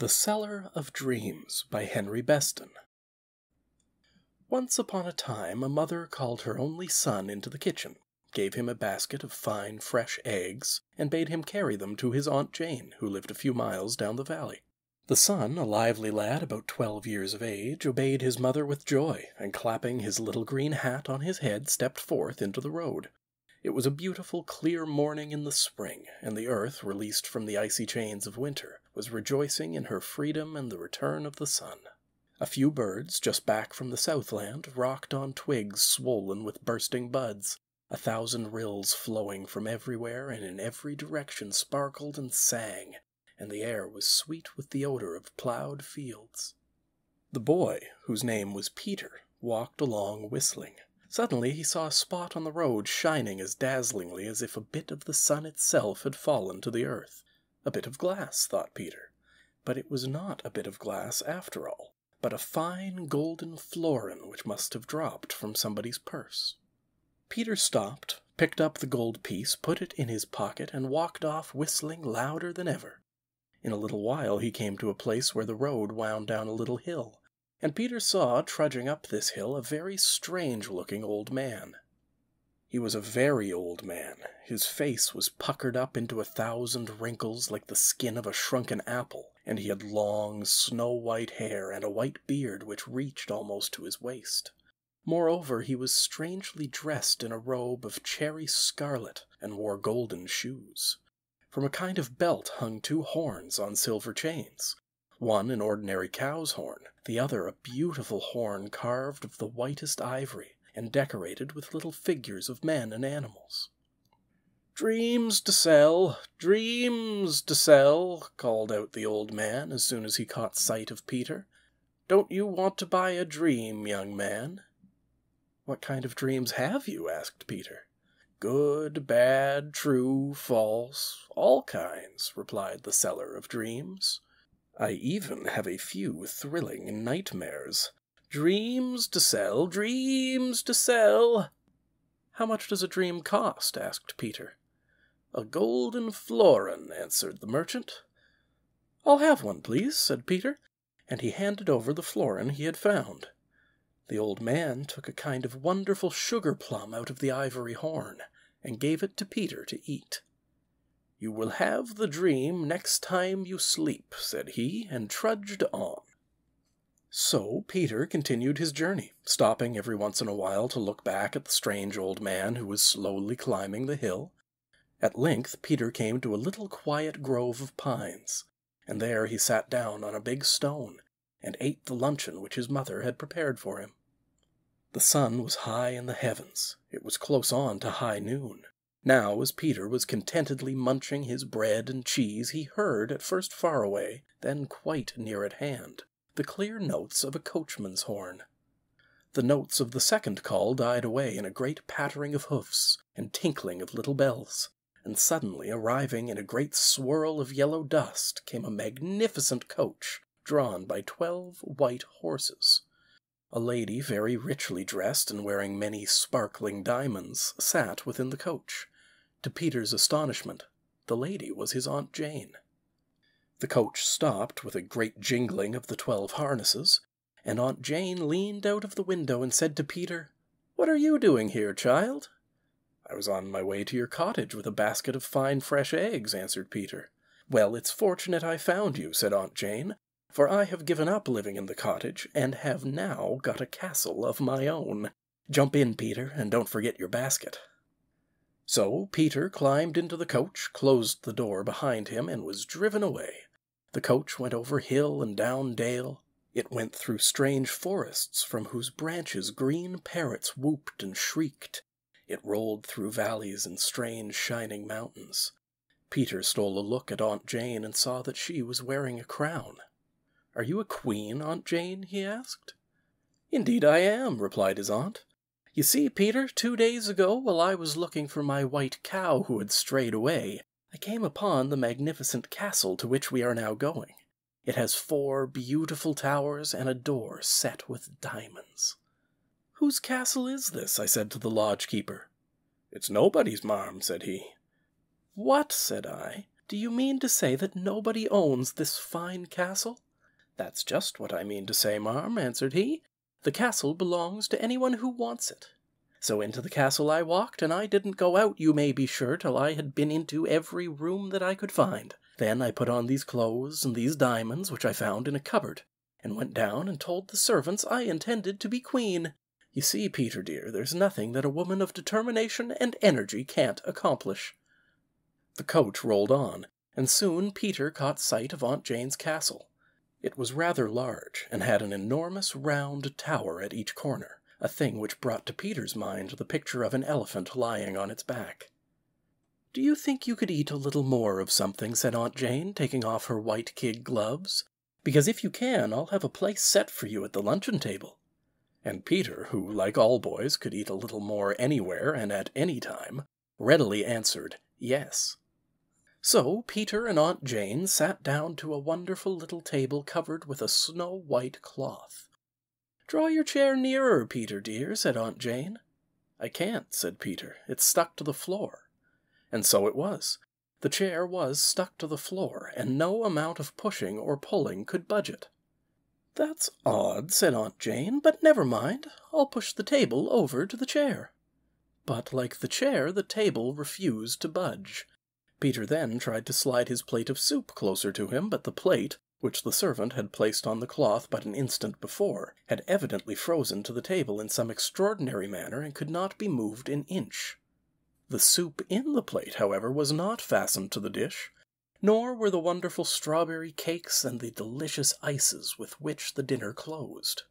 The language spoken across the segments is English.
The Cellar of Dreams by Henry Beston. Once upon a time a mother called her only son into the kitchen, gave him a basket of fine fresh eggs, and bade him carry them to his Aunt Jane, who lived a few miles down the valley. The son, a lively lad about 12 years of age, obeyed his mother with joy, and clapping his little green hat on his head, stepped forth into the road. It was a beautiful, clear morning in the spring, and the earth, released from the icy chains of winter, was rejoicing in her freedom and the return of the sun. A few birds, just back from the southland, rocked on twigs swollen with bursting buds. 1,000 rills flowing from everywhere and in every direction sparkled and sang, and the air was sweet with the odor of plowed fields. The boy, whose name was Peter, walked along whistling. Suddenly he saw a spot on the road shining as dazzlingly as if a bit of the sun itself had fallen to the earth. A bit of glass, thought Peter. But it was not a bit of glass after all, but a fine golden florin which must have dropped from somebody's purse. Peter stopped, picked up the gold piece, put it in his pocket, and walked off whistling louder than ever. In a little while he came to a place where the road wound down a little hill, and Peter saw, trudging up this hill, a very strange-looking old man. He was a very old man. His face was puckered up into 1,000 wrinkles like the skin of a shrunken apple, and he had long, snow-white hair and a white beard which reached almost to his waist. Moreover, he was strangely dressed in a robe of cherry scarlet, and wore golden shoes. From a kind of belt hung 2 horns on silver chains, one an ordinary cow's horn, the other a beautiful horn carved of the whitest ivory, and decorated with little figures of men and animals. "Dreams to sell, dreams to sell," called out the old man as soon as he caught sight of Peter. "Don't you want to buy a dream, young man?" "What kind of dreams have you?" asked Peter. "Good, bad, true, false, all kinds," replied the seller of dreams. "I even have a few thrilling nightmares. Dreams to sell, dreams to sell." "How much does a dream cost?" asked Peter. "A golden florin," answered the merchant. "I'll have one, please," said Peter, and he handed over the florin he had found. The old man took a kind of wonderful sugar plum out of the ivory horn, and gave it to Peter to eat. "You will have the dream next time you sleep," said he, and trudged on. So Peter continued his journey, stopping every once in a while to look back at the strange old man who was slowly climbing the hill. At length Peter came to a little quiet grove of pines, and there he sat down on a big stone, and ate the luncheon which his mother had prepared for him. The sun was high in the heavens. It was close on to high noon. Now, as Peter was contentedly munching his bread and cheese, he heard, at first far away, then quite near at hand, the clear notes of a coachman's horn. The notes of the second call died away in a great pattering of hoofs and tinkling of little bells, and suddenly, arriving in a great swirl of yellow dust, came a magnificent coach, drawn by 12 white horses. A lady, very richly dressed and wearing many sparkling diamonds, sat within the coach. To Peter's astonishment, the lady was his Aunt Jane. The coach stopped with a great jingling of the 12 harnesses, and Aunt Jane leaned out of the window and said to Peter, "What are you doing here, child?" "I was on my way to your cottage with a basket of fine fresh eggs," answered Peter. "Well, it's fortunate I found you," said Aunt Jane, "for I have given up living in the cottage, and have now got a castle of my own. Jump in, Peter, and don't forget your basket." So Peter climbed into the coach, closed the door behind him, and was driven away. The coach went over hill and down dale. It went through strange forests from whose branches green parrots whooped and shrieked. It rolled through valleys and strange shining mountains. Peter stole a look at Aunt Jane and saw that she was wearing a crown. "Are you a queen, Aunt Jane?" he asked. "Indeed I am," replied his aunt. "You see, Peter, 2 days ago, while I was looking for my white cow who had strayed away, I came upon the magnificent castle to which we are now going. It has 4 beautiful towers and a door set with diamonds." "Whose castle is this?" I said to the lodge-keeper. "It's nobody's, marm," said he. "What?" said I. "Do you mean to say that nobody owns this fine castle?" "That's just what I mean to say, ma'am," answered he. "The castle belongs to anyone who wants it." So into the castle I walked, and I didn't go out, you may be sure, till I had been into every room that I could find. Then I put on these clothes and these diamonds, which I found in a cupboard, and went down and told the servants I intended to be queen. You see, Peter dear, there's nothing that a woman of determination and energy can't accomplish. The coach rolled on, and soon Peter caught sight of Aunt Jane's castle. It was rather large, and had an enormous round tower at each corner, a thing which brought to Peter's mind the picture of an elephant lying on its back. "Do you think you could eat a little more of something?" said Aunt Jane, taking off her white kid gloves. "Because if you can, I'll have a place set for you at the luncheon table." And Peter, who, like all boys, could eat a little more anywhere and at any time, readily answered yes. So Peter and Aunt Jane sat down to a wonderful little table covered with a snow-white cloth. "Draw your chair nearer, Peter dear," said Aunt Jane. "I can't," said Peter. "It's stuck to the floor." And so it was. The chair was stuck to the floor, and no amount of pushing or pulling could budge it. "That's odd," said Aunt Jane, "but never mind. I'll push the table over to the chair." But like the chair, the table refused to budge. Peter then tried to slide his plate of soup closer to him, but the plate, which the servant had placed on the cloth but an instant before, had evidently frozen to the table in some extraordinary manner and could not be moved an inch. The soup in the plate, however, was not fastened to the dish, nor were the wonderful strawberry cakes and the delicious ices with which the dinner closed.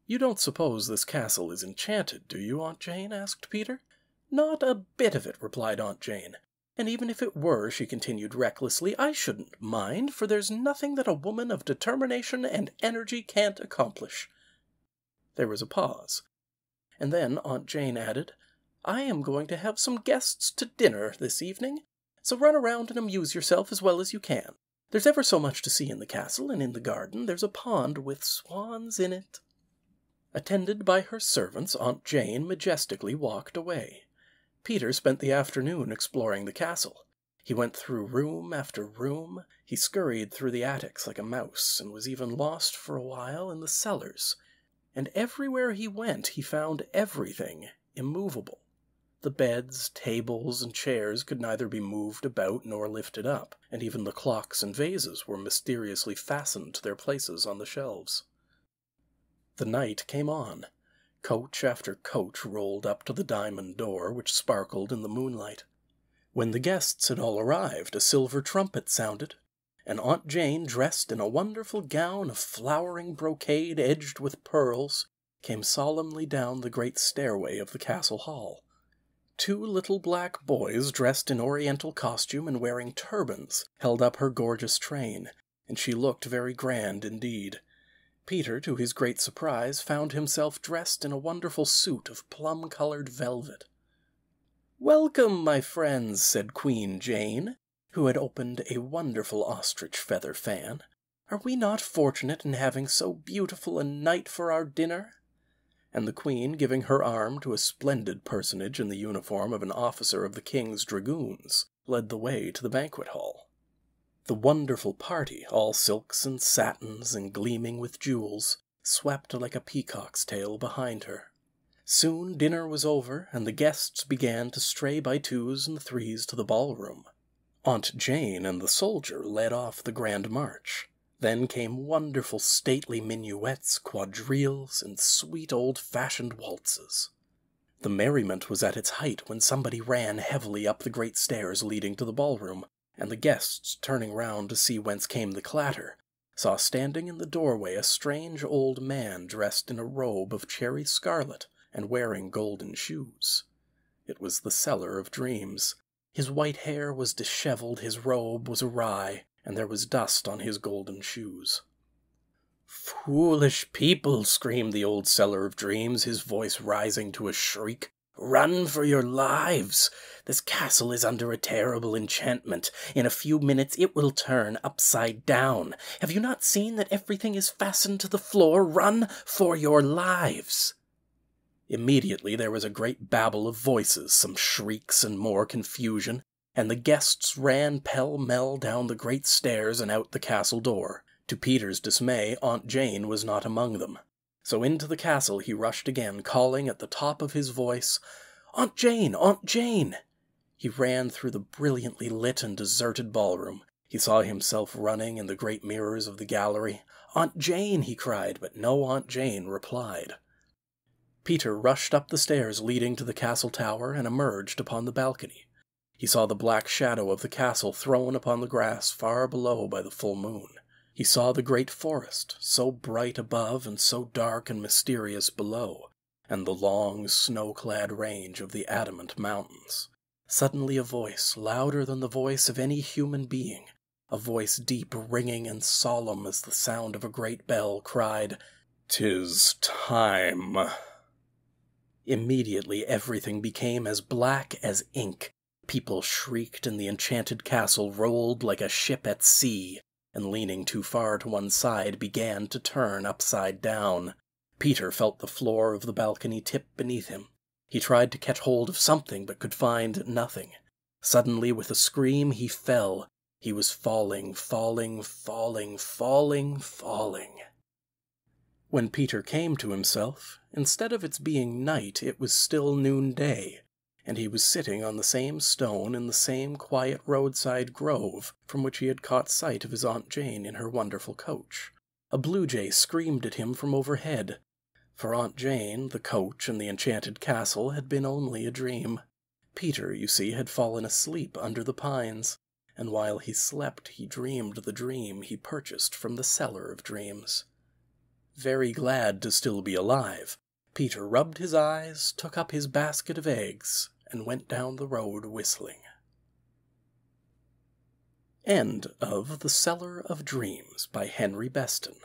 "You don't suppose this castle is enchanted, do you, Aunt Jane?" asked Peter. "Not a bit of it," replied Aunt Jane. "And even if it were," she continued recklessly, "I shouldn't mind, for there's nothing that a woman of determination and energy can't accomplish." There was a pause, and then Aunt Jane added, "I am going to have some guests to dinner this evening, so run around and amuse yourself as well as you can. There's ever so much to see in the castle, and in the garden there's a pond with swans in it." Attended by her servants, Aunt Jane majestically walked away. Peter spent the afternoon exploring the castle. He went through room after room. He scurried through the attics like a mouse, and was even lost for a while in the cellars. And everywhere he went he found everything immovable. The beds, tables, and chairs could neither be moved about nor lifted up, and even the clocks and vases were mysteriously fastened to their places on the shelves. The night came on. Coach after coach rolled up to the diamond door, which sparkled in the moonlight. When the guests had all arrived, a silver trumpet sounded, and Aunt Jane, dressed in a wonderful gown of flowering brocade edged with pearls, came solemnly down the great stairway of the castle hall. Two little black boys, dressed in oriental costume and wearing turbans, held up her gorgeous train, and she looked very grand indeed. Peter, to his great surprise, found himself dressed in a wonderful suit of plum-colored velvet. "Welcome, my friends," said Queen Jane, who had opened a wonderful ostrich feather fan. "Are we not fortunate in having so beautiful a night for our dinner?" And the Queen, giving her arm to a splendid personage in the uniform of an officer of the King's Dragoons, led the way to the banquet hall. The wonderful party, all silks and satins and gleaming with jewels, swept like a peacock's tail behind her. Soon dinner was over, and the guests began to stray by twos and threes to the ballroom. Aunt Jane and the soldier led off the grand march. Then came wonderful stately minuets, quadrilles, and sweet old-fashioned waltzes. The merriment was at its height when somebody ran heavily up the great stairs leading to the ballroom, and the guests, turning round to see whence came the clatter, saw standing in the doorway a strange old man dressed in a robe of cherry scarlet and wearing golden shoes. It was the Seller of Dreams. His white hair was dishevelled, his robe was awry, and there was dust on his golden shoes. "Foolish people!" screamed the old Seller of Dreams, his voice rising to a shriek. "Run for your lives! This castle is under a terrible enchantment. In a few minutes it will turn upside down. Have you not seen that everything is fastened to the floor? Run for your lives!" Immediately there was a great babel of voices, some shrieks and more confusion, and the guests ran pell-mell down the great stairs and out the castle door. To Peter's dismay, Aunt Jane was not among them. So into the castle he rushed again, calling at the top of his voice, "Aunt Jane! Aunt Jane!" He ran through the brilliantly lit and deserted ballroom. He saw himself running in the great mirrors of the gallery. "Aunt Jane!" he cried, but no Aunt Jane replied. Peter rushed up the stairs leading to the castle tower and emerged upon the balcony. He saw the black shadow of the castle thrown upon the grass far below by the full moon. He saw the great forest, so bright above and so dark and mysterious below, and the long, snow-clad range of the adamant mountains. Suddenly a voice, louder than the voice of any human being, a voice deep, ringing, and solemn as the sound of a great bell, cried, "'Tis time." Immediately everything became as black as ink. People shrieked, and the enchanted castle rolled like a ship at sea, and leaning too far to one side began to turn upside down. Peter felt the floor of the balcony tip beneath him. He tried to catch hold of something, but could find nothing. Suddenly, with a scream, he fell. He was falling, falling, falling, falling, falling. When Peter came to himself, instead of its being night, it was still noonday, and he was sitting on the same stone in the same quiet roadside grove from which he had caught sight of his Aunt Jane in her wonderful coach. A blue jay screamed at him from overhead. For Aunt Jane, the coach, and the enchanted castle had been only a dream. Peter, you see, had fallen asleep under the pines, and while he slept he dreamed the dream he purchased from the seller of dreams. Very glad to still be alive, Peter rubbed his eyes, took up his basket of eggs, and went down the road whistling. End of The Seller of Dreams by Henry Beston.